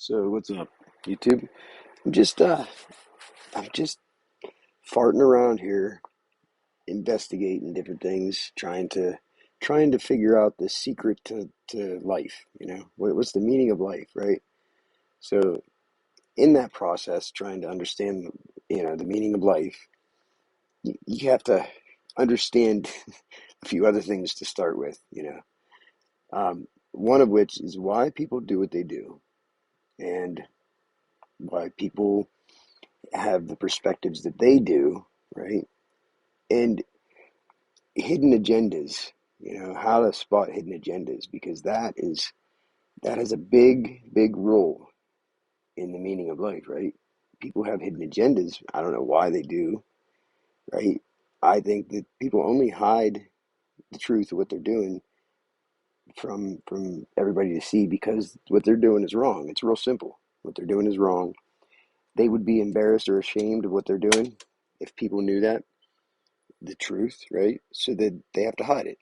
So what's up, YouTube? I'm just uh I'm just farting around here, investigating different things, trying to figure out the secret to life, what's the meaning of life, right? So in that process, trying to understand, the meaning of life, you have to understand a few other things to start with. One of which is why people do what they do and why people have the perspectives that they do, right? And hidden agendas, how to spot hidden agendas, because that has a big role in the meaning of life, right? People have hidden agendas. I don't know why they do, right? I think that people only hide the truth of what they're doing from everybody to see because what they're doing is wrong. It's real simple. What they're doing is wrong. They would be embarrassed or ashamed of what they're doing if people knew that, the truth, right? So that they have to hide it.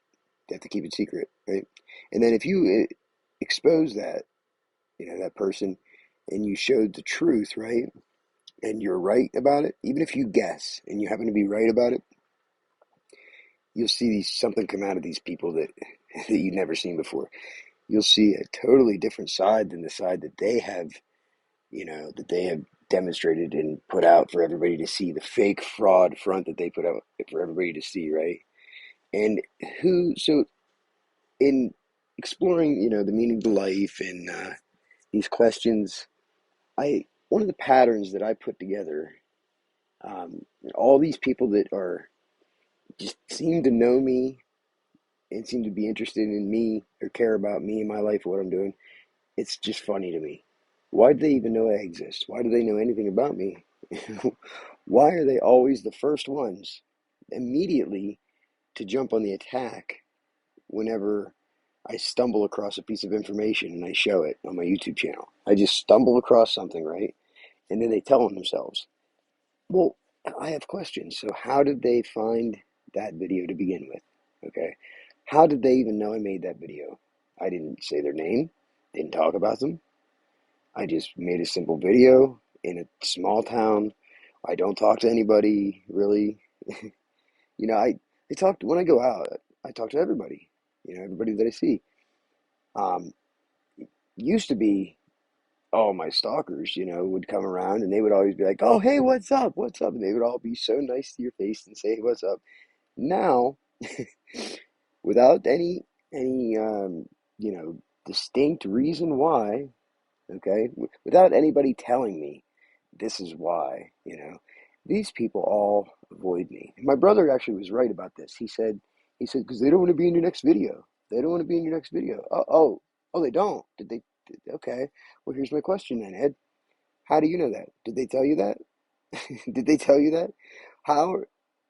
They have to keep it secret, right? And then if you expose that, that person, and you showed the truth, right? And you're right about it, even if you guess and you happen to be right about it, you'll see something come out of these people that that you've never seen before. You'll see a totally different side than the side that they have, that they have demonstrated and put out for everybody to see, the fake fraud front that they put out for everybody to see, right? And so in exploring, the meaning of life and these questions, I one of the patterns that I put together, all these people that are just seem to know me and seem to be interested in me or care about me and my life or what I'm doing. It's just funny to me. Why do they even know I exist? Why do they know anything about me? Why are they always the first ones immediately to jump on the attack whenever I stumble across a piece of information and I show it on my YouTube channel? I just stumble across something, right? And then they tell on themselves. Well, I have questions. So how did they find that video to begin with? Okay. How did they even know I made that video? I didn't say their name, didn't talk about them. I just made a simple video in a small town. I don't talk to anybody really. I talk when I go out, I talk to everybody, everybody that I see. Um, Used to be all my stalkers, would come around and they would always be like, "Oh, hey, what's up? What's up?" And they would all be so nice to your face and say, "Hey, what's up?" Now, without any distinct reason why, okay, without anybody telling me this is why, these people all avoid me. And my brother actually was right about this. He said, because they don't want to be in your next video. They don't want to be in your next video. Oh, they don't. Okay. Well, here's my question then, Ed. How do you know that? Did they tell you that? Did they tell you that? How?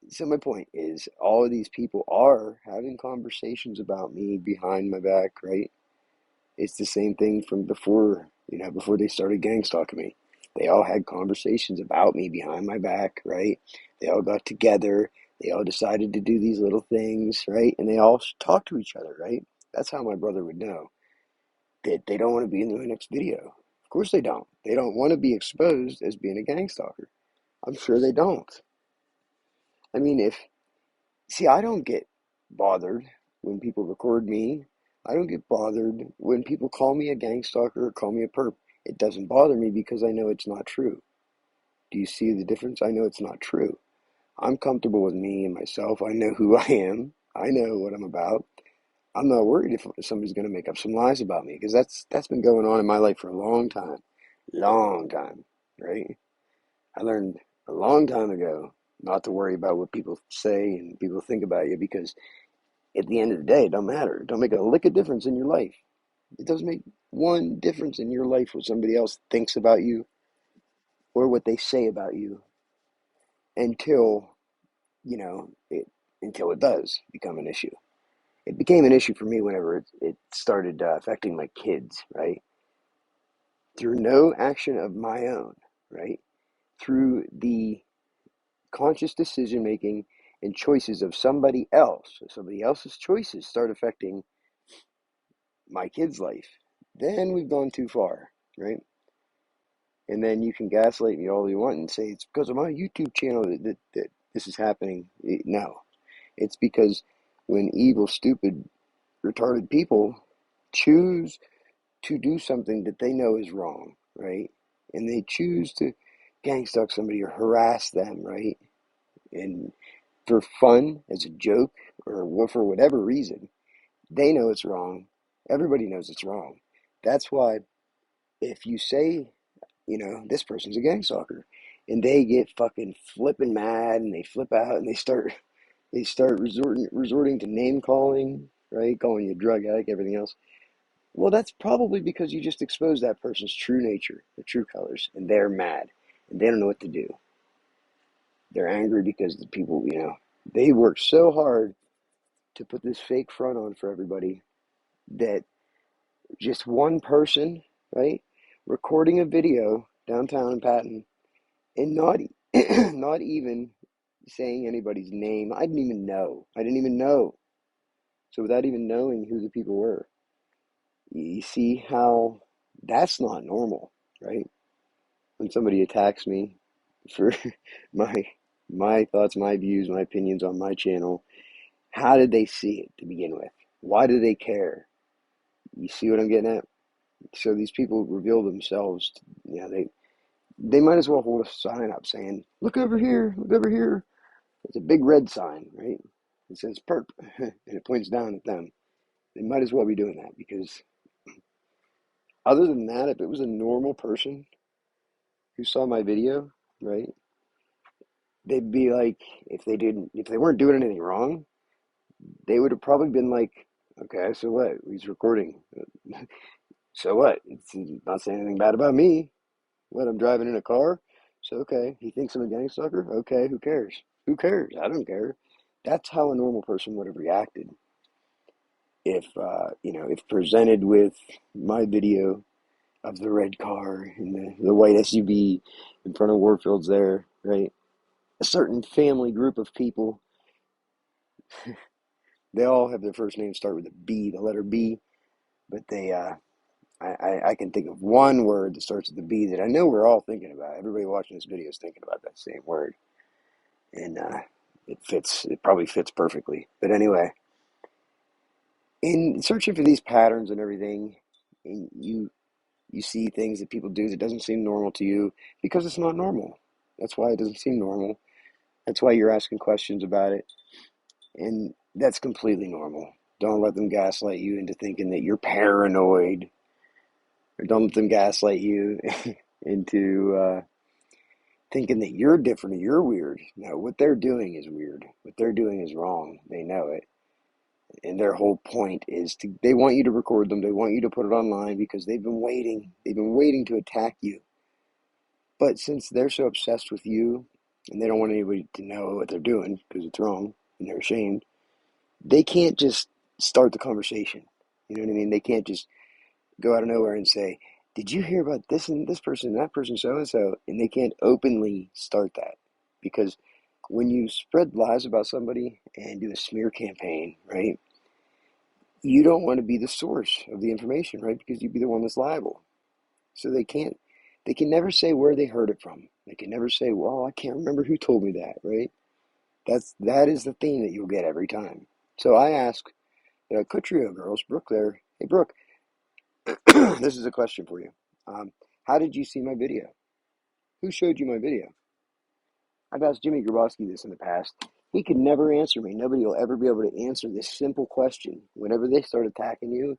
So my point is, all of these people are having conversations about me behind my back, right? It's the same thing from before, before they started gang stalking me. They all had conversations about me behind my back, right? They all got together. They all decided to do these little things, right? And they all talk to each other, right? That's how my brother would know that they don't want to be in the next video. Of course they don't. They don't want to be exposed as being a gang stalker. I'm sure they don't. I mean, I don't get bothered when people record me. I don't get bothered when people call me a gang stalker or call me a perp. It doesn't bother me because I know it's not true. Do you see the difference? I know it's not true. I'm comfortable with me and myself. I know who I am. I know what I'm about. I'm not worried if somebody's going to make up some lies about me because that's been going on in my life for a long time, right? I learned a long time ago not to worry about what people say and people think about you because at the end of the day, it don't matter. It don't make a lick of difference in your life. It doesn't make one difference in your life what somebody else thinks about you or what they say about you until, you know, it until it does become an issue. It became an issue for me whenever it started affecting my kids, right? Through no action of my own, right? Through the conscious decision making and choices of somebody else. So somebody else's choices start affecting my kid's life. Then we've gone too far, right? And then you can gaslight me all you want and say it's because of my YouTube channel that this is happening. No, it's because when evil, stupid, retarded people choose to do something that they know is wrong, right? And they choose to gang stalk somebody or harass them, right? And for fun, as a joke, or for whatever reason, they know it's wrong. Everybody knows it's wrong. That's why if you say, this person's a gang stalker, and they get fucking flipping mad and they flip out and they start resorting to name calling, right? Calling you a drug addict, everything else. Well, that's probably because you just exposed that person's true nature, their true colors, and they're mad and they don't know what to do. They're angry because the people, they work so hard to put this fake front on for everybody that just one person, right, recording a video downtown in Patton and not not even saying anybody's name. I didn't even know. I didn't even know. So without even knowing who the people were, you see how that's not normal, right? When somebody attacks me for my my thoughts, my views, my opinions on my channel, how did they see it to begin with? Why do they care? You see what I'm getting at? So these people reveal themselves. They might as well hold a sign up saying, "Look over here, look over here." It's a big red sign, right? It says "perp," and it points down at them. They might as well be doing that because other than that, if it was a normal person who saw my video, right, they'd be like, if they weren't doing anything wrong, they would have probably been like, okay, so what? He's recording. So what? It's not saying anything bad about me. What? I'm driving in a car. So okay, he thinks I'm a gang stalker. Okay, who cares? Who cares? I don't care. That's how a normal person would have reacted if presented with my video of the red car and the white SUV in front of Warfield's there, right? A certain family group of people, they all have their first name start with a B, the letter B, but I can think of one word that starts with the B that I know we're all thinking about. Everybody watching this video is thinking about that same word, and it probably fits perfectly. But anyway, in searching for these patterns and everything, and you see things that people do that doesn't seem normal to you because it's not normal. That's why it doesn't seem normal. That's why you're asking questions about it. And that's completely normal. Don't let them gaslight you into thinking that you're paranoid. Or don't let them gaslight you into thinking that you're different or you're weird. No, what they're doing is weird. What they're doing is wrong. They know it. And their whole point is they want you to record them. They want you to put it online because they've been waiting. They've been waiting to attack you. But since they're so obsessed with you and they don't want anybody to know what they're doing because it's wrong and they're ashamed, they can't just start the conversation. You know what I mean? They can't just go out of nowhere and say, "Did you hear about this and this person, that person, so and so?" And they can't openly start that because when you spread lies about somebody and do a smear campaign, right? You don't want to be the source of the information, right? Because you'd be the one that's liable. So they can never say where they heard it from. They can never say, "Well, I can't remember who told me that," right? That is the theme that you'll get every time. So I ask the Couturier girls, Brooke there, "Hey Brooke, this is a question for you. How did you see my video? Who showed you my video?" I've asked Jimmy Grabowski this in the past. He could never answer me. Nobody will ever be able to answer this simple question. Whenever they start attacking you,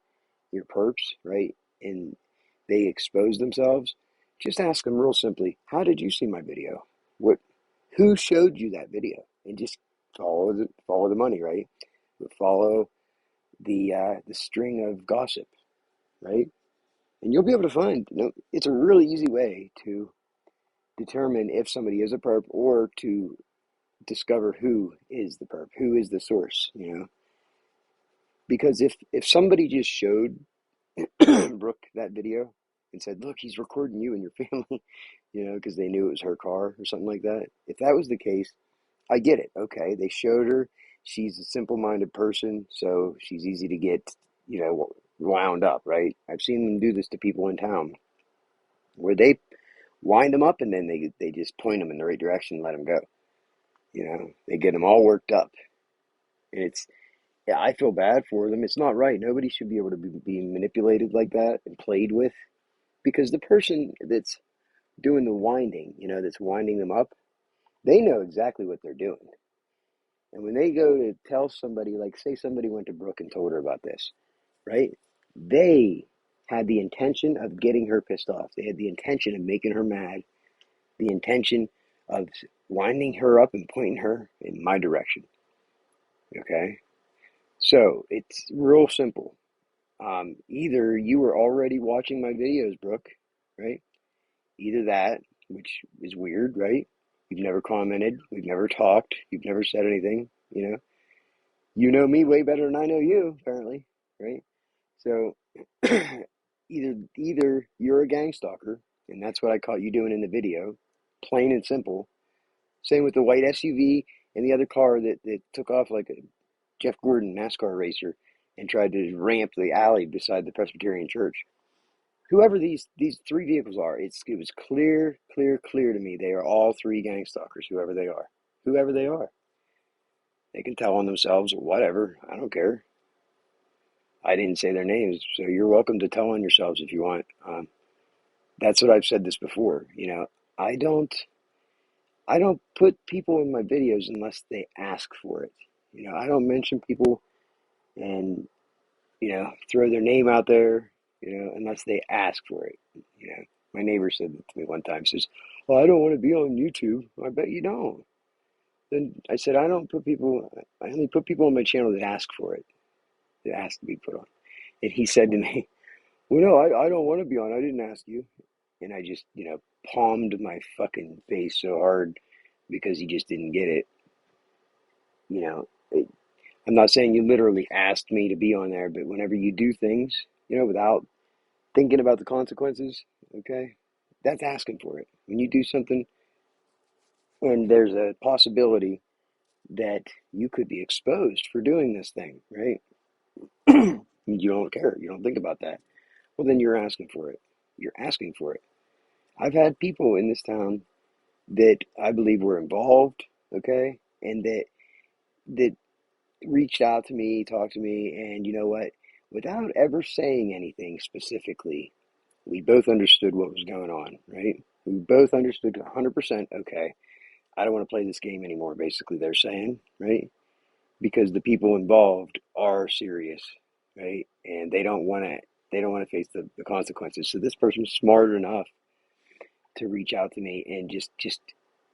your perps, right, and they expose themselves, just ask them real simply, "How did you see my video? What? Who showed you that video?" And just follow the money, right? Follow the string of gossip, right? And you'll be able to find. It's a really easy way to determine if somebody is a perp or to discover who is the perp, who is the source. Because if somebody just showed Brooke that video and said, "Look, he's recording you and your family," because they knew it was her car or something like that. If that was the case, I get it. Okay, they showed her. She's a simple-minded person, so she's easy to get, wound up, right? I've seen them do this to people in town where they wind them up, and then they just point them in the right direction and let them go. You know, they get them all worked up, and it's yeah, I feel bad for them. It's not right. Nobody should be able to be manipulated like that and played with, because the person that's doing the winding, that's winding them up, they know exactly what they're doing. And when they go to tell somebody, like say somebody went to Brooke and told her about this, right? They had the intention of getting her pissed off. They had the intention of making her mad, the intention of winding her up and pointing her in my direction. Okay? So it's real simple. Either you were already watching my videos, Brooke, right? Either that, which is weird, right? You've never commented, we've never talked, you've never said anything, you know. You know me way better than I know you, apparently, right? So either you're a gang stalker, and that's what I caught you doing in the video, plain and simple. Same with the white SUV and the other car that took off like a Jeff Gordon NASCAR racer and tried to ramp the alley beside the Presbyterian church. Whoever these three vehicles are, it was clear to me they are all three gang stalkers, whoever they are. Whoever they are. They can tell on themselves or whatever. I don't care. I didn't say their names, so you're welcome to tell on yourselves if you want. That's what I've said this before. I don't I don't put people in my videos unless they ask for it. I don't mention people and throw their name out there, unless they ask for it. You know, my neighbor said that to me one time. Says, "Well, I don't want to be on YouTube." I bet you don't. Then I said, "I don't put people. I only put people on my channel that ask for it, that ask to be put on." And he said to me, "Well, no, I don't want to be on. I didn't ask you." And I just, palmed my fucking face so hard because he just didn't get it. You know, it, I'm not saying you literally asked me to be on there, but whenever you do things, without thinking about the consequences, okay, that's asking for it. When you do something and there's a possibility that you could be exposed for doing this thing, right? You don't care. You don't think about that. Well, then you're asking for it. You're asking for it. I've had people in this town that I believe were involved, okay, and that reached out to me, talked to me, and you know what? Without ever saying anything specifically, we both understood what was going on, right? We both understood 100%, okay, I don't want to play this game anymore, basically, they're saying, right? Because the people involved are serious, right? And they don't want to face the consequences. So this person's smart enough to reach out to me and just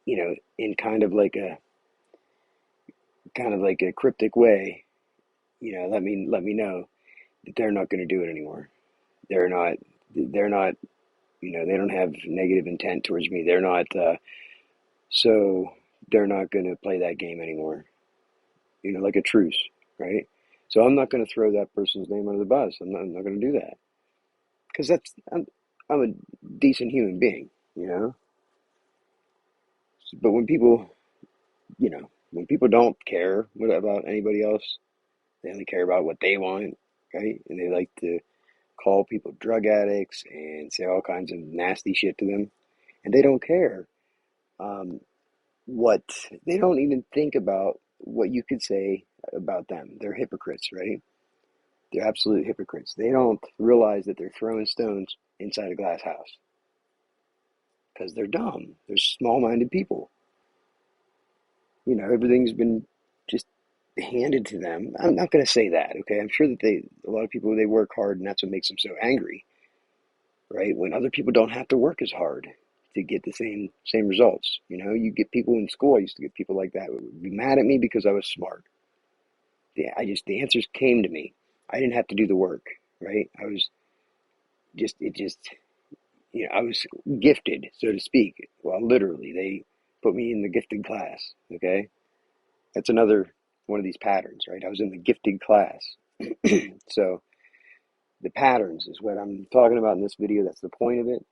in kind of like a cryptic way, let me know that they're not going to do it anymore. They're not they don't have negative intent towards me. So they're not going to play that game anymore. Like a truce, right? So I'm not going to throw that person's name under the bus. I'm not going to do that because I'm a decent human being, you know. But when people don't care about anybody else, they only care about what they want, right? And they like to call people drug addicts and say all kinds of nasty shit to them, and they don't care. Um, what they don't even think about what you could say about them. They're hypocrites, right? They're absolute hypocrites. They don't realize that they're throwing stones inside a glass house because they're dumb. They're small-minded people. Everything's been just handed to them. I'm not going to say that, okay? I'm sure that a lot of people, they work hard, and that's what makes them so angry, right? When other people don't have to work as hard to get the same results. You get people in school. I used to get people like that who would be mad at me because I was smart. The answers came to me. I didn't have to do the work, right? I was just it just I was gifted, so to speak. Well, literally, they put me in the gifted class. Okay, that's another one of these patterns, right? I was in the gifted class. So the patterns is what I'm talking about in this video. That's the point of it.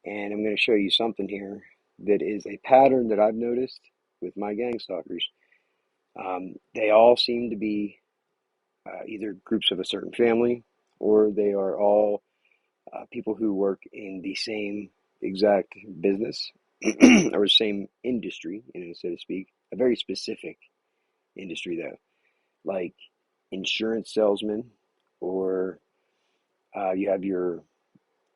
And I'm going to show you something here that is a pattern that I've noticed with my gang stalkers. They all seem to be either groups of a certain family, or they are all people who work in the same exact business or same industry, so to speak. A very specific industry though, like insurance salesman, or you have your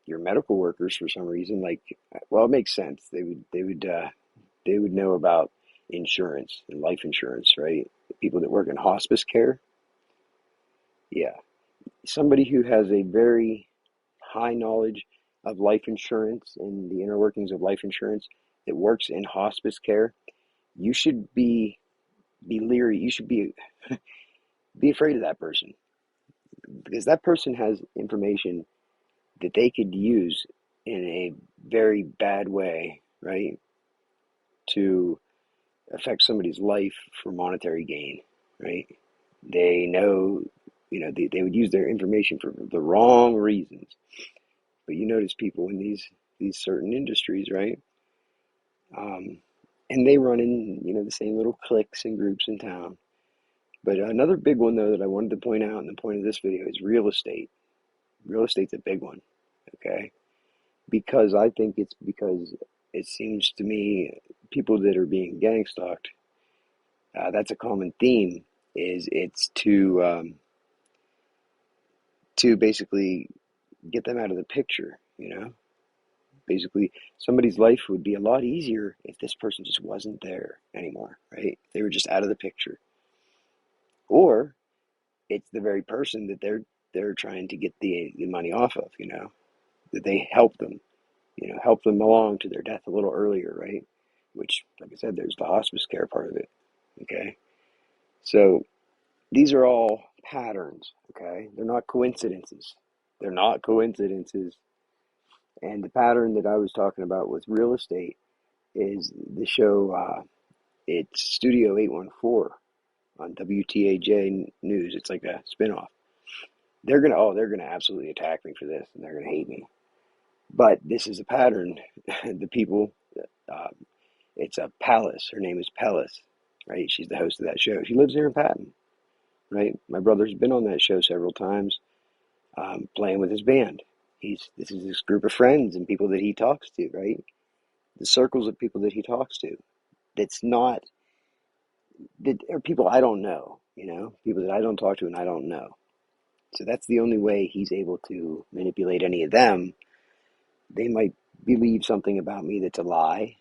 medical workers for some reason. Like, well, it makes sense. They would know about insurance and life insurance, right? People that work in hospice care, yeah. Somebody who has a very high knowledge of life insurance and the inner workings of life insurance that works in hospice care, you should be leery. You should be afraid of that person, because that person has information that they could use in a very bad way, right? To affect somebody's life for monetary gain, right? They know, they would use their information for the wrong reasons. But you notice people in these certain industries, right? Um, and they run in, the same little cliques and groups in town. But another big one, though, that I wanted to point out, and the point of this video, is real estate. Real estate's a big one, okay? Because I think it's because it seems to me people that are being gang stalked, that's a common theme, is it's to basically get them out of the picture, Basically, somebody's life would be a lot easier if this person just wasn't there anymore, right? They were just out of the picture. Or it's the very person that they're trying to get the money off of, that they help them, help them along to their death a little earlier, right? Which, like I said, there's the hospice care part of it, okay? So these are all patterns, okay? They're not coincidences. They're not coincidences. And the pattern that I was talking about with real estate is the show, it's Studio 814 on WTAJ News. It's like a spinoff. They're gonna absolutely attack me for this, and they're gonna hate me. But this is a pattern. The people, uh, it's a Palace. Her name is Pellis, right? She's the host of that show. She lives here in Patton, right? My brother's been on that show several times, playing with his band. This is this group of friends and people that he talks to, right? The circles of people that he talks to. That's not that are people I don't know, people that I don't talk to and I don't know. So that's the only way he's able to manipulate any of them. They might believe something about me that's a lie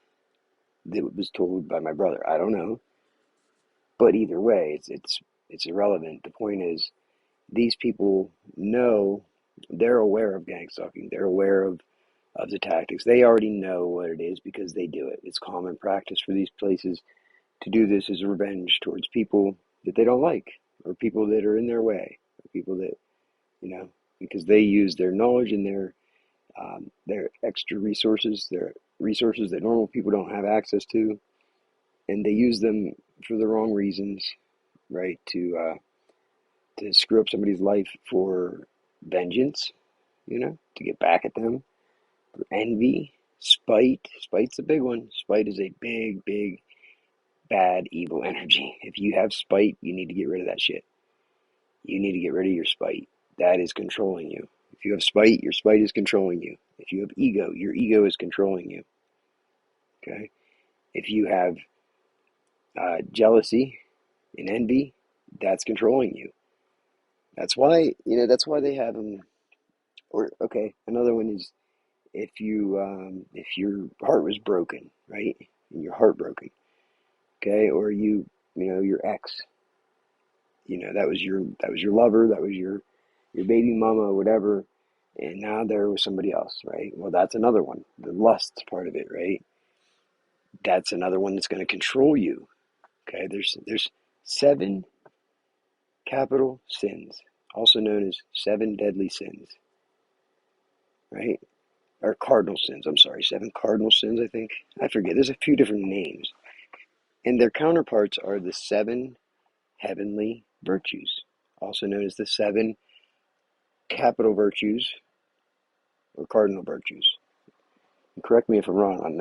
that was told by my brother. I don't know. But either way, it's irrelevant. The point is, these people know, they're aware of gang stalking. They're aware of the tactics. They already know what it is because they do it. It's common practice for these places to do this as revenge towards people that they don't like, or people that are in their way, or people that, because they use their knowledge and their extra resources, their resources that normal people don't have access to, and they use them for the wrong reasons, right? To screw up somebody's life for vengeance, to get back at them, for envy, spite. Spite's a big one. Spite is a big, big, bad, evil energy. If you have spite, you need to get rid of that shit. You need to get rid of your spite. That is controlling you. If you have spite, your spite is controlling you. If you have ego, your ego is controlling you. Okay? If you have jealousy and envy, that's controlling you. That's why they have them. Or okay, another one is if your heart was broken, right, and you're heartbroken, okay, or your ex, that was your lover, that was your baby mama, whatever, and now they're with somebody else, right? Well, that's another one, the lust part of it, right? That's another one that's going to control you. Okay, there's seven capital sins, also known as seven deadly sins, right? Or cardinal sins. I'm sorry, seven cardinal sins. I think I forget. There's a few different names, and their counterparts are the seven heavenly virtues, also known as the seven capital virtues or cardinal virtues. And correct me if I'm wrong on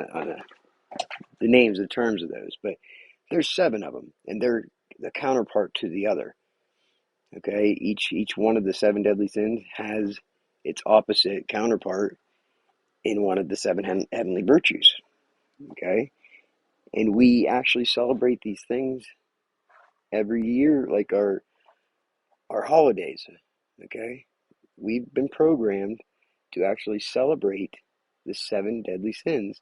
the names, the terms of those, but there's seven of them, and they're the counterpart to the other. Okay, each one of the seven deadly sins has its opposite counterpart in one of the seven heavenly virtues. Okay, and we actually celebrate these things every year, like our holidays. Okay, we've been programmed to actually celebrate the seven deadly sins.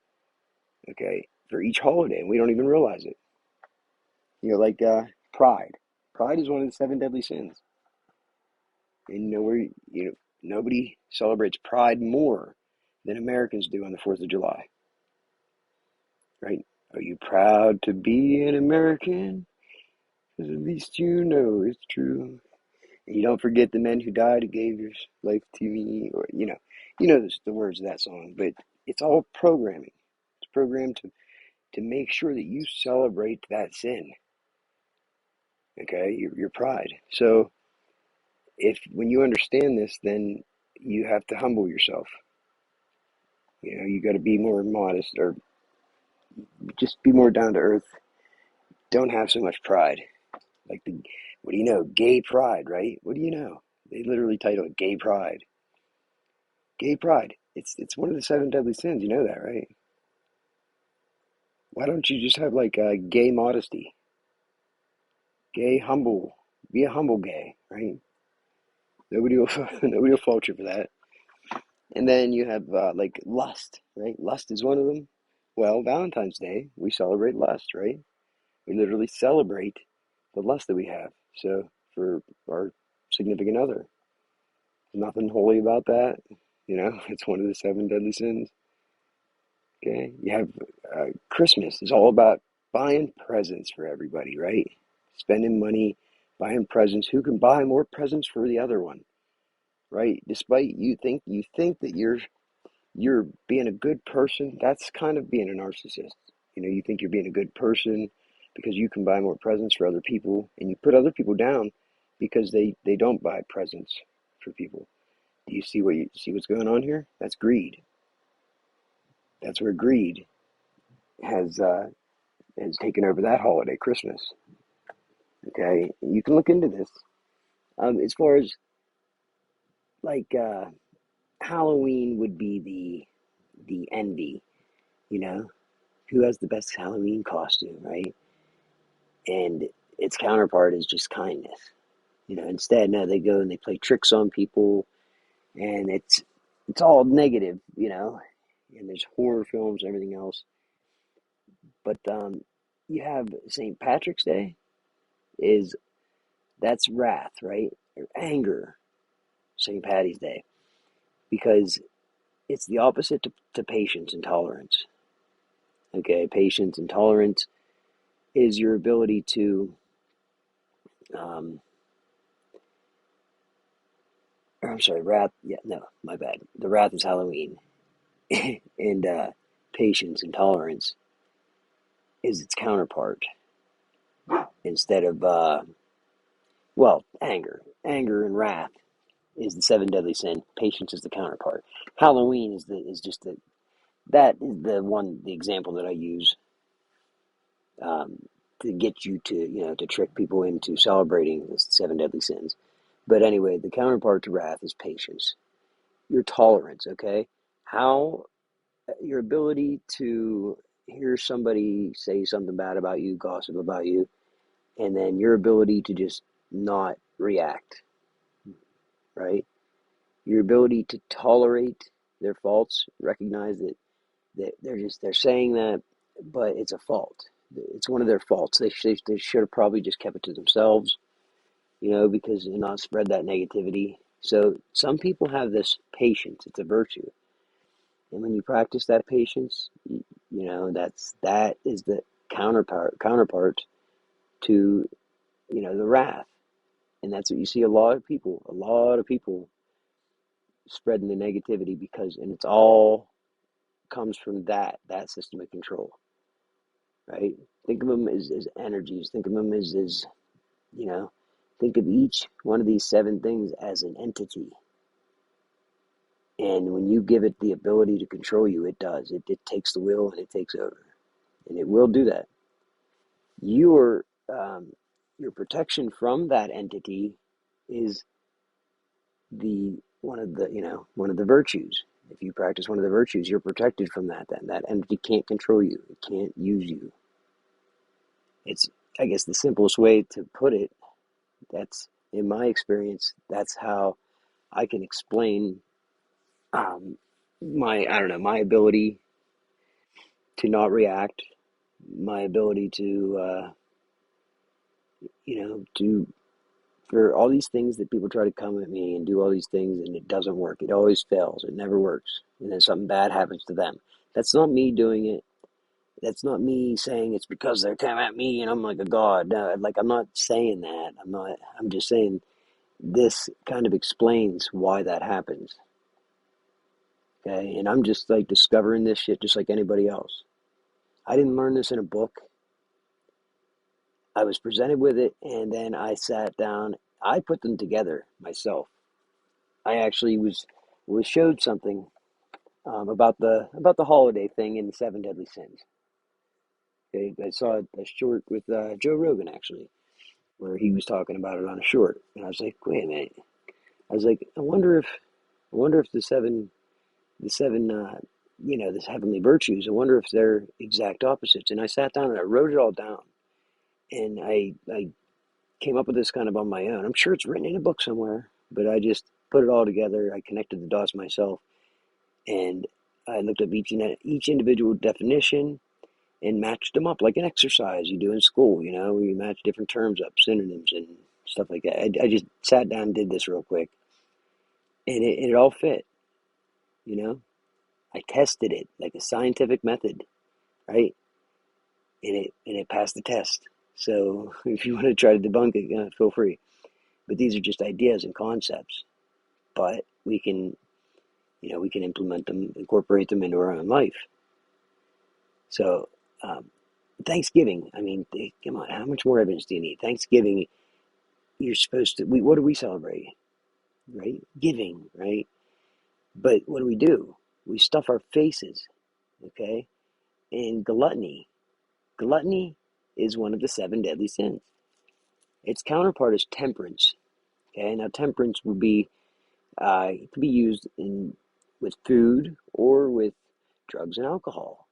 Okay, for each holiday, and we don't even realize it. Like pride. Pride is one of the seven deadly sins. And nobody celebrates pride more than Americans do on the 4th of July, right? Are you proud to be an American? Because at least you know it's true. And you don't forget the men who died who gave your life to me, or the words of that song. But it's all programming. It's programmed to make sure that you celebrate that sin. Okay, your pride. So if when you understand this, then you have to humble yourself. You got to be more modest, or just be more down to earth. Don't have so much pride. Like what do you know? Gay pride, right? What do you know? They literally title it "Gay Pride." Gay pride. It's one of the seven deadly sins. You know that, right? Why don't you just have like gay modesty, gay humble? Be a humble gay, right? Nobody will nobody will fault you for that. And then you have like lust, right? Lust is one of them. Well, Valentine's Day we celebrate lust, right? We literally celebrate the lust that we have. So for our significant other, there's nothing holy about that. It's one of the seven deadly sins. Okay, you have Christmas is all about buying presents for everybody, right? Spending money, buying presents. Who can buy more presents for the other one, right? Despite you think that you're being a good person. That's kind of being a narcissist. You think you're being a good person because you can buy more presents for other people, and you put other people down because they don't buy presents for people. Do you see what's going on here? That's greed. That's where greed has has taken over that holiday, Christmas. Okay, you can look into this. As far as like Halloween would be the envy. You know, who has the best Halloween costume, right? And its counterpart is just kindness. Instead, no, they go and they play tricks on people, and it's all negative, and there's horror films and everything else. But you have St. Patrick's Day is that's wrath, right? Or anger. St. Patty's Day, because it's the opposite to patience and tolerance. Okay, patience and tolerance is your ability to um, I'm sorry, wrath. Yeah, no, my bad. The wrath is Halloween, and patience and tolerance is its counterpart. Instead of anger. Anger and wrath is the seven deadly sin. Patience is the counterpart. Halloween is just that is the example that I use um, to get you to trick people into celebrating the seven deadly sins. But anyway, the counterpart to wrath is patience. Your tolerance, okay? How your ability to hear somebody say something bad about you, gossip about you, and then your ability to just not react, right? Your ability to tolerate their faults, recognize that they're saying that, but it's a fault. It's one of their faults. They should have probably just kept it to themselves, because and not spread that negativity. So some people have this patience. It's a virtue, and when you practice that patience, that is the counterpart to the wrath, and that's what you see a lot of people spreading the negativity and it's all comes from that system of control, right? Think of them as energies. Think of them as you know. Think of each one of these seven things as an entity. And when you give it the ability to control you, it does. It takes the wheel and it takes over. And it will do that. Your your protection from that entity is the one of the virtues. If you practice one of the virtues, you're protected from that. Then that entity can't control you. It can't use you. It's, I guess, the simplest way to put it. That's, in my experience, that's how I can explain I don't know, my ability to not react, my ability to, to for all these things that people try to come at me and do all these things and it doesn't work. It always fails. It never works. And then something bad happens to them. That's not me doing it. That's not me saying it's because they're coming at me and I'm like a god. No, like I'm not saying that. I'm just saying this kind of explains why that happens. Okay. And I'm just like discovering this shit just like anybody else. I didn't learn this in a book. I was presented with it and then I sat down. I put them together myself. I actually was showed something about the holiday thing in the seven deadly sins. Okay, I saw a short with Joe Rogan actually, where he was talking about it on a short, and I was like, wait a minute. I was like, I wonder if the seven, the heavenly virtues. I wonder if they're exact opposites. And I sat down and I wrote it all down, and I came up with this kind of on my own. I'm sure it's written in a book somewhere, but I just put it all together. I connected the dots myself, and I looked up each individual definition and matched them up like an exercise you do in school, where you match different terms up, synonyms and stuff like that. I just sat down and did this real quick, and it all fit, you know. I tested it like a scientific method, right? And it passed the test. So if you want to try to debunk it, feel free. But these are just ideas and concepts. But we can implement them, incorporate them into our own life. So um, Thanksgiving, I mean, come on, how much more evidence do you need? Thanksgiving, you're supposed to, what do we celebrate? Right? Giving, right? But what do? We stuff our faces, okay? And gluttony is one of the seven deadly sins. Its counterpart is temperance, okay? Now, temperance would be, it could be used with food or with drugs and alcohol,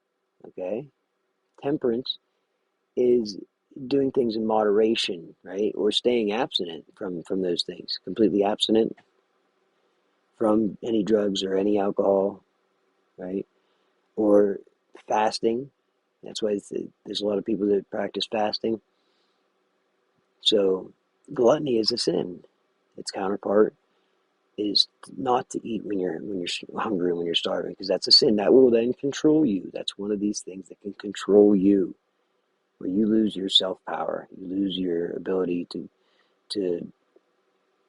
okay? Temperance is doing things in moderation, right? Or staying abstinent from those things, completely abstinent from any drugs or any alcohol, right? Or fasting. That's why there's a lot of people that practice fasting. So gluttony is a sin. Its counterpart is not to eat when you're hungry, when you're starving, because that's a sin that will then control you. That's one of these things that can control you, where you lose your self power, you lose your ability to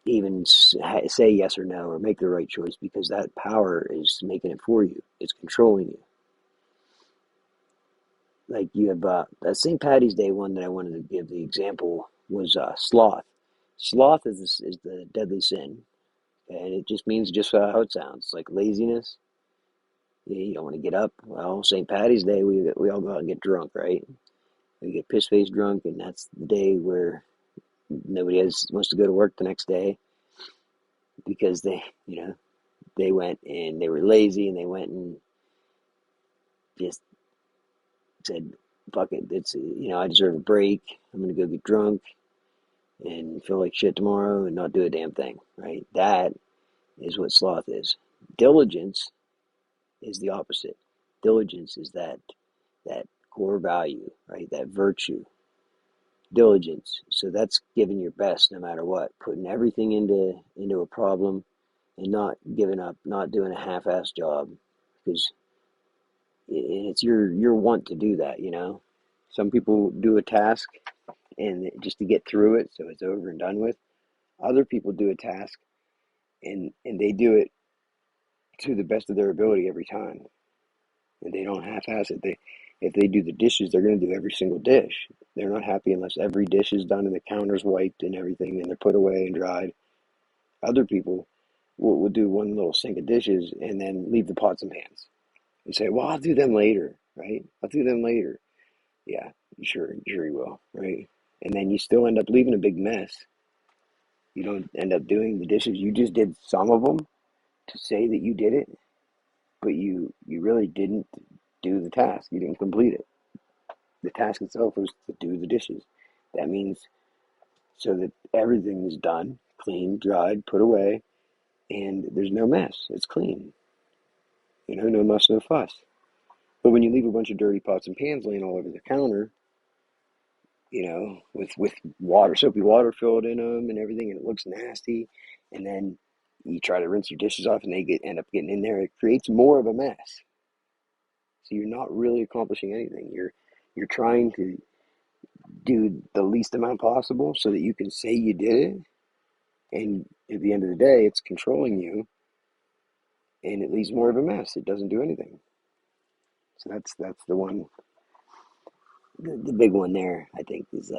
even say yes or no or make the right choice because that power is making it for you. It's controlling you. Like you have that St. Patty's Day one that I wanted to give the example was sloth. Sloth is the deadly sin, and it just means just how it sounds. It's like laziness. You don't want to get up. Well, St. Patty's Day we all go out and get drunk, right? We get piss face drunk, and that's the day where nobody wants to go to work the next day because they went and they were lazy and they went and just said, "Fuck it, I deserve a break. I'm gonna go get drunk and feel like shit tomorrow and not do a damn thing." Right? That is what sloth is. Diligence is the opposite. Diligence is that core value, right? That virtue. Diligence. So that's giving your best no matter what, putting everything into a problem and not giving up, not doing a half-ass job because it's your want to do that. Some people do a task and just to get through it so it's over and done with. Other people do a task and they do it to the best of their ability every time. And they don't half-ass it. If they do the dishes, they're going to do every single dish. They're not happy unless every dish is done and the counter's wiped and everything and they're put away and dried. Other people will do one little sink of dishes and then leave the pots and pans and say, "Well, I'll do them later, right? I'll do them later." Yeah, sure you will, right? And then you still end up leaving a big mess. You don't end up doing the dishes. You just did some of them to say that you did it. but you really didn't do the task. You didn't complete it. The task itself was to do the dishes. That means so that everything is done, clean, dried, put away, and there's no mess. It's clean. No muss, no fuss. But when you leave a bunch of dirty pots and pans laying all over the counter, with water, soapy water filled in them and everything, and it looks nasty, and then you try to rinse your dishes off and they end up getting in there, it creates more of a mess. So you're not really accomplishing anything. You're trying to do the least amount possible so that you can say you did it, and at the end of the day, it's controlling you, and it leaves more of a mess. It doesn't do anything. So that's the one. The big one there, I think, is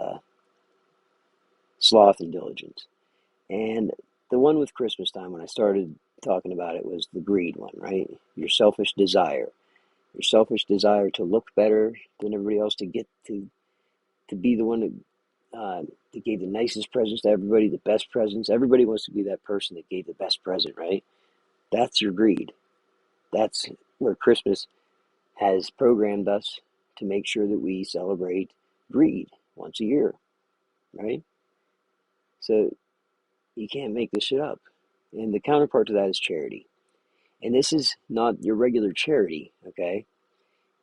sloth and diligence. And the one with Christmas time, when I started talking about it, was the greed one, right? Your selfish desire. Your selfish desire to look better than everybody else, to get to be the one that gave the nicest presents to everybody, the best presents. Everybody wants to be that person that gave the best present, right? That's your greed. That's where Christmas has programmed us to make sure that we celebrate greed once a year, right? So you can't make this shit up. And the counterpart to that is charity. And this is not your regular charity, okay?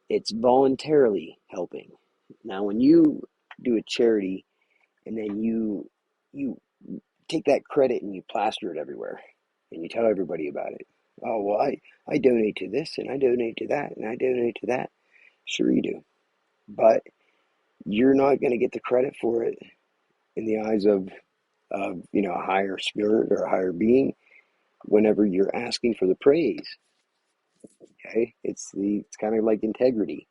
It's voluntarily helping. Now, when you do a charity and then you take that credit and you plaster it everywhere and you tell everybody about it. Oh, well, I donate to this and I donate to that and I donate to that. Sure you do. But you're not going to get the credit for it in the eyes of a higher spirit or a higher being whenever you're asking for the praise. Okay? It's kind of like integrity.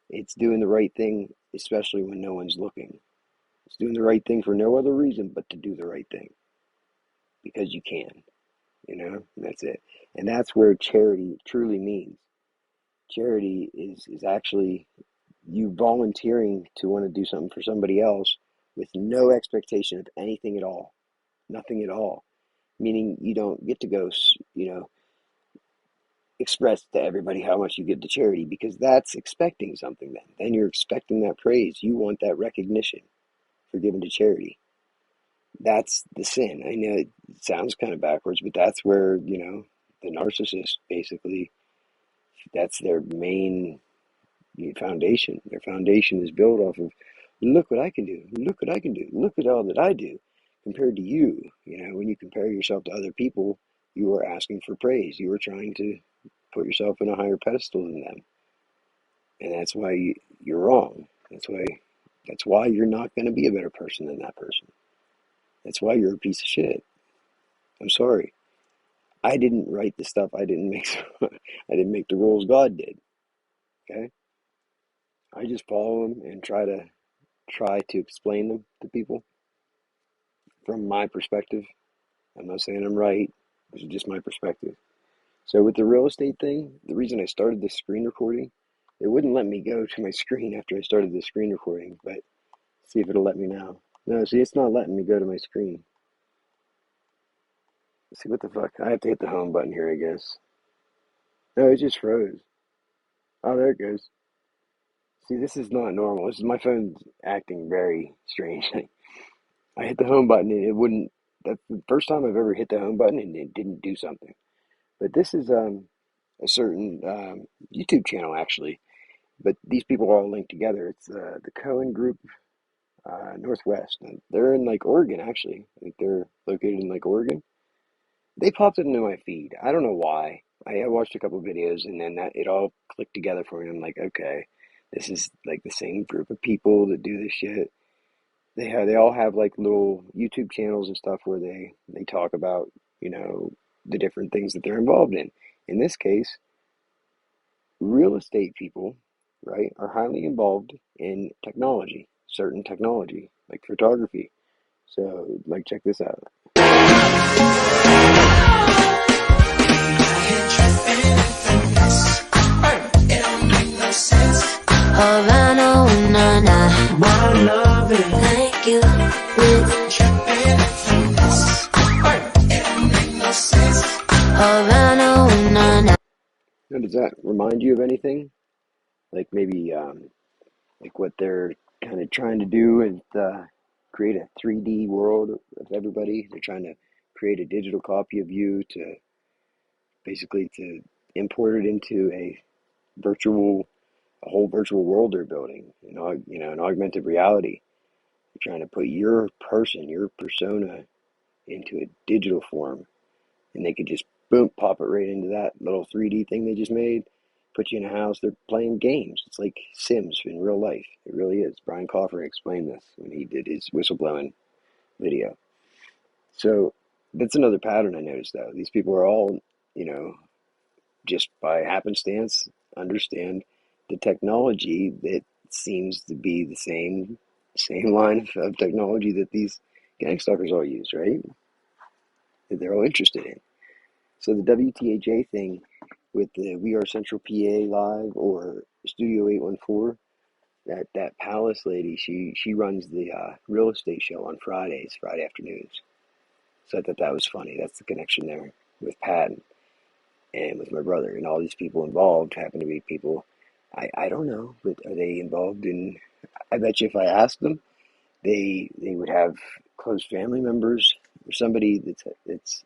It's doing the right thing, especially when no one's looking. It's doing the right thing for no other reason but to do the right thing. Because you can. And that's it. And that's where charity truly means. Charity is actually you volunteering to want to do something for somebody else with no expectation of anything at all. Nothing at all. Meaning you don't get to go, express to everybody how much you give to charity, because that's expecting something then. Then you're expecting that praise. You want that recognition for giving to charity. That's the sin. I know it sounds kind of backwards, but that's where, the narcissist basically, that's their main foundation. Their foundation is built off of, look what I can do. Look what I can do. Look at all that I do compared to you. When you compare yourself to other people, you are asking for praise. You are trying to put yourself in a higher pedestal than them. And that's why you're wrong. That's why you're not going to be a better person than that person. That's why you're a piece of shit. I'm sorry. I didn't write the stuff. I didn't make the rules. God did. Okay? I just follow them and try to explain them to people from my perspective. I'm not saying I'm right. This is just my perspective. So with the real estate thing, the reason I started this screen recording, it wouldn't let me go to my screen after I started the screen recording, but see if it'll let me now. No, see, it's not letting me go to my screen. See, what the fuck? I have to hit the home button here, I guess. No, it just froze. Oh, there it goes. See, this is not normal. My phone's acting very strangely. I hit the home button and it wouldn't. That's the first time I've ever hit the home button and it didn't do something. But this is a certain YouTube channel, actually. But these people are all linked together. It's the Cohen Group Northwest. And they're in Oregon, actually. I think they're located in Oregon. They popped it into my feed. I don't know why. I watched a couple of videos and then it all clicked together for me. I'm like, okay, this is the same group of people that do this shit. They all have little YouTube channels and stuff where they talk about, the different things that they're involved in. In this case, real estate people, right, are highly involved in technology, certain technology, like photography. So, check this out. Does that remind you of anything? Like maybe like what they're kind of trying to do and create a 3D world of everybody. They're trying to create a digital copy of you to basically to import it into a whole virtual world they're building. An augmented reality. They're trying to put your person, your persona, into a digital form, and they could just boom pop it right into that little 3D thing they just made. Put you in a house. They're playing games. It's like Sims in real life. It really is. Brian Coffer explained this when he did his whistleblowing video. So that's another pattern I noticed, though. These people are all, you know, just by happenstance, understand the technology that seems to be the same line of technology that these gang stalkers all use, right? That they're all interested in. So the WTHA thing with the We Are Central PA Live or Studio 814, that Palace lady, she runs the real estate show on Fridays, Friday afternoons. So I thought that was funny. That's the connection there with Pat and with my brother. And all these people involved happen to be people I don't know, but are they involved in? I bet you if I asked them, they would have close family members or somebody that's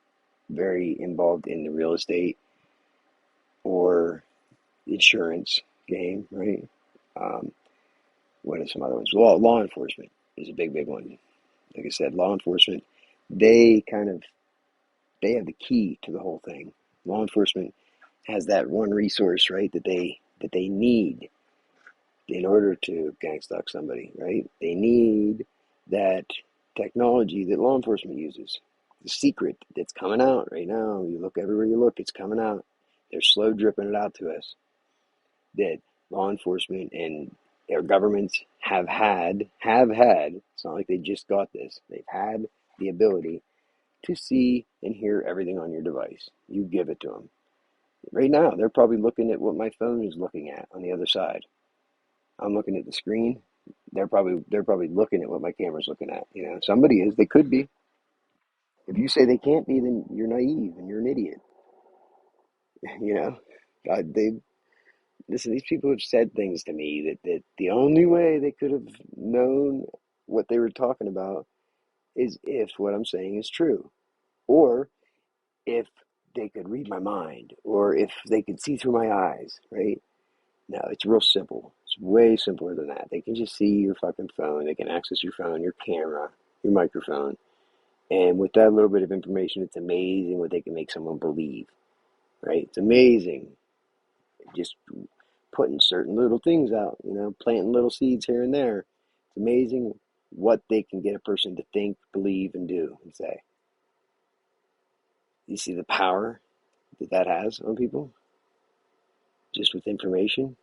very involved in the real estate or insurance game, right? Um, what are some other ones? Law enforcement is a big one. Like I said, law enforcement, they kind of they have the key to the whole thing. Law enforcement has that one resource, right, that they need in order to gang stalk somebody, right? They need that technology that law enforcement uses. The secret that's coming out right now. You look everywhere you look, it's coming out. They're slow dripping it out to us. That law enforcement and their governments have had. It's not like they just got this. They've had the ability to see and hear everything on your device. You give it to them. Right now, they're probably looking at what my phone is looking at on the other side. I'm looking at the screen. They're probably looking at what my camera's looking at. Somebody is. They could be. If you say they can't be, then you're naive and you're an idiot. You know, they listen. These people have said things to me that the only way they could have known what they were talking about is if what I'm saying is true, or if they could read my mind, or if they could see through my eyes. Right? No, it's real simple. It's way simpler than that. They can just see your fucking phone. They can access your phone, your camera, your microphone. And with that little bit of information, it's amazing what they can make someone believe, right? It's amazing. Just putting certain little things out, planting little seeds here and there. It's amazing what they can get a person to think, believe, and do and say. You see the power that has on people just with information?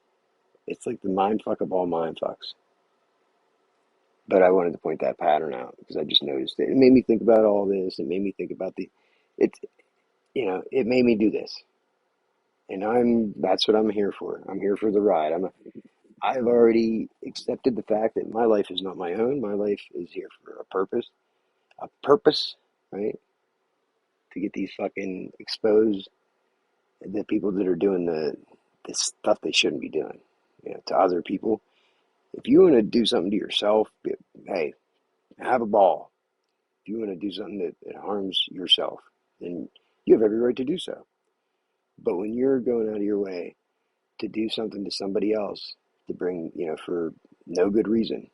It's like the mind fuck of all mind fucks. But I wanted to point that pattern out because I just noticed it. It made me think about all this. It made me think about it, it made me do this. And that's what I'm here for. I'm here for the ride. I've already accepted the fact that my life is not my own. My life is here for a purpose, right? To get these fucking exposed, the people that are doing the stuff they shouldn't be doing, to other people. If you want to do something to yourself, hey, have a ball. If you want to do something that harms yourself, then you have every right to do so. But when you're going out of your way to do something to somebody else to bring, for no good reason,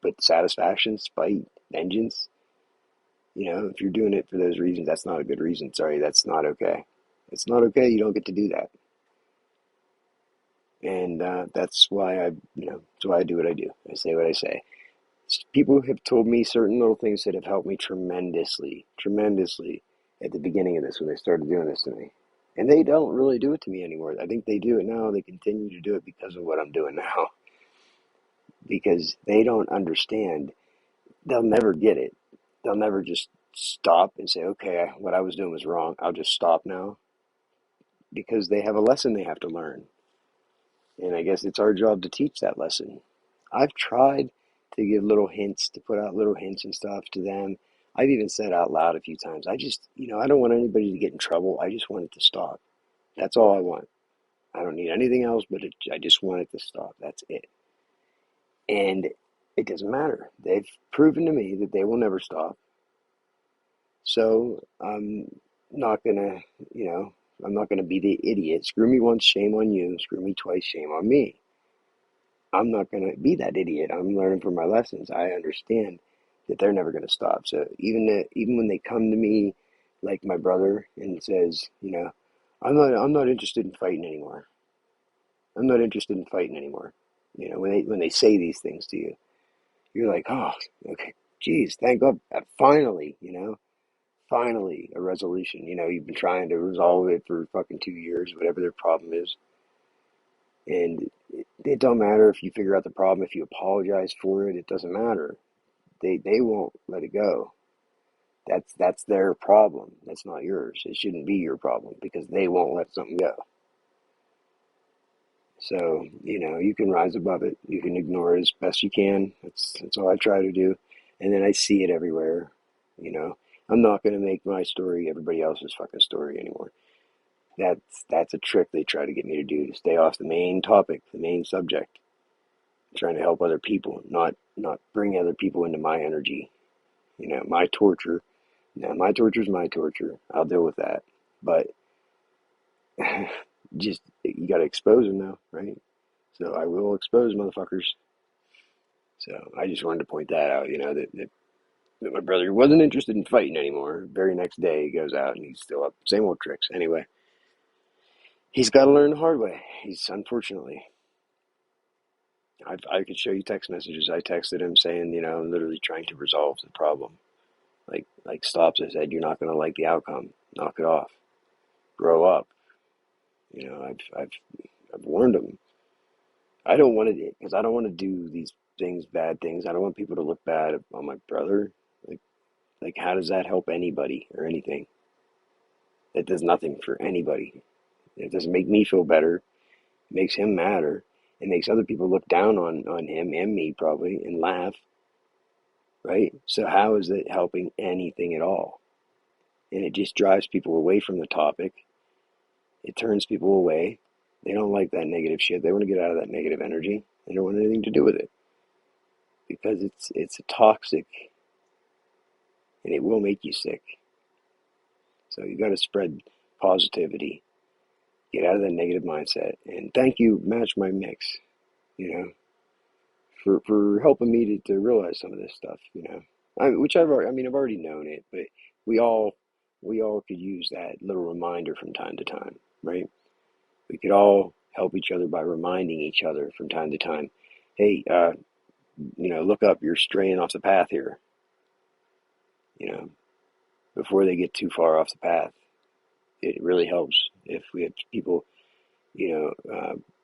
but satisfaction, spite, vengeance, if you're doing it for those reasons, that's not a good reason. Sorry, that's not okay. It's not okay. You don't get to do that. And that's why I do what I do. I say what I say. People have told me certain little things that have helped me tremendously, tremendously at the beginning of this when they started doing this to me. And they don't really do it to me anymore. I think they do it now. They continue to do it because of what I'm doing now. Because they don't understand. They'll never get it. They'll never just stop and say, okay, what I was doing was wrong. I'll just stop now. Because they have a lesson they have to learn. And I guess it's our job to teach that lesson. I've tried to give little hints, to put out little hints and stuff to them. I've even said out loud a few times, I just, I don't want anybody to get in trouble. I just want it to stop. That's all I want. I don't need anything else, but I just want it to stop. That's it. And it doesn't matter. They've proven to me that they will never stop. So I'm not gonna, you know, I'm not gonna be the idiot. Screw me once, shame on you. Screw me twice, shame on me. I'm not gonna be that idiot. I'm learning from my lessons. I understand that they're never gonna stop. So even when they come to me, like my brother, and says, I'm not interested in fighting anymore. I'm not interested in fighting anymore. When they say these things to you, you're like, oh, okay, geez, thank God, finally, finally a resolution. You've been trying to resolve it for fucking 2 years, whatever their problem is. And it don't matter if you figure out the problem, if you apologize for it, it doesn't matter. They won't let it go. That's their problem. That's not yours. It shouldn't be your problem because they won't let something go. So, you can rise above it. You can ignore it as best you can. That's all I try to do. And then I see it everywhere. You know, I'm not going to make my story everybody else's fucking story anymore. That's a trick they try to get me to do, to stay off the main topic, the main subject. I'm trying to help other people, not bring other people into my energy. My torture. Now, my torture is my torture. I'll deal with that. But just you got to expose them now, right? So I will expose motherfuckers. So I just wanted to point that out, that my brother wasn't interested in fighting anymore. Very next day, he goes out and he's still up, same old tricks. Anyway, he's got to learn the hard way. He's unfortunately. I could show you text messages. I texted him saying, I'm literally trying to resolve the problem. Like stops. I said, you're not going to like the outcome. Knock it off. Grow up. I've warned him. I don't want to because I don't want to do these things, bad things. I don't want people to look bad on my brother. Like, how does that help anybody or anything? It does nothing for anybody. It doesn't make me feel better. It makes him madder. It makes other people look down on him and me probably and laugh, right? So how is it helping anything at all? And it just drives people away from the topic. It turns people away. They don't like that negative shit. They want to get out of that negative energy. They don't want anything to do with it because it's toxic and it will make you sick. So you got to spread positivity, get out of that negative mindset, and thank you, Match My Mix, you know, for helping me to realize some of this stuff, which I've already known it, but we all we all could use that little reminder from time to time, right? We could all help each other by reminding each other from time to time, hey, look up, you're straying off the path here, you know, before they get too far off the path. It really helps if we have people,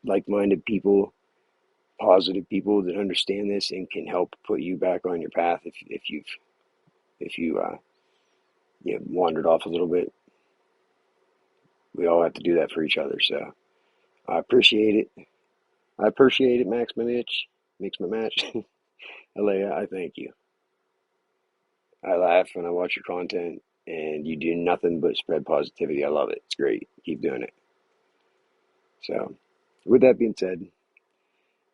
like-minded people, positive people that understand this and can help put you back on your path if you wandered off a little bit. We all have to do that for each other. So I appreciate it. I appreciate it, Max my Mitch. Mix my match. Alea, I thank you. I laugh when I watch your content and you do nothing but spread positivity. I love it. It's great. Keep doing it. So with that being said,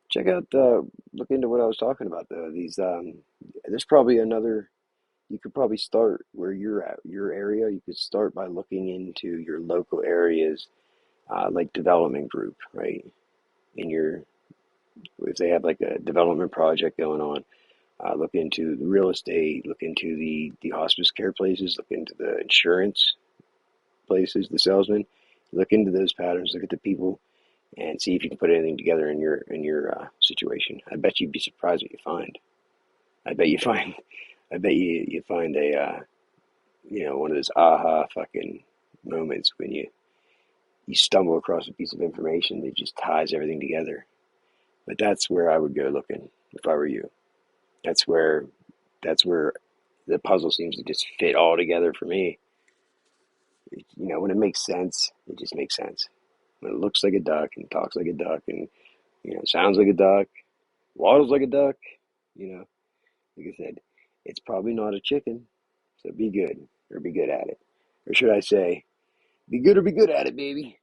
check out look into what I was talking about though. There's probably another. You could probably start where you're at, your area. You could start by looking into your local areas, like development group, right? In your If they have like a development project going on, look into the real estate, look into the hospice care places, look into the insurance places, the salesmen. Look into those patterns. Look at the people and see if you can put anything together in your situation. I bet you'd be surprised what you find. I bet you find. I bet you find one of those aha fucking moments when you stumble across a piece of information that just ties everything together. But that's where I would go looking if I were you. That's where that's where the puzzle seems to just fit all together for me. When it makes sense, it just makes sense. When it looks like a duck and talks like a duck and sounds like a duck, waddles like a duck, you know, like I said, it's probably not a chicken. So be good or be good at it. Or should I say, be good or be good at it, baby.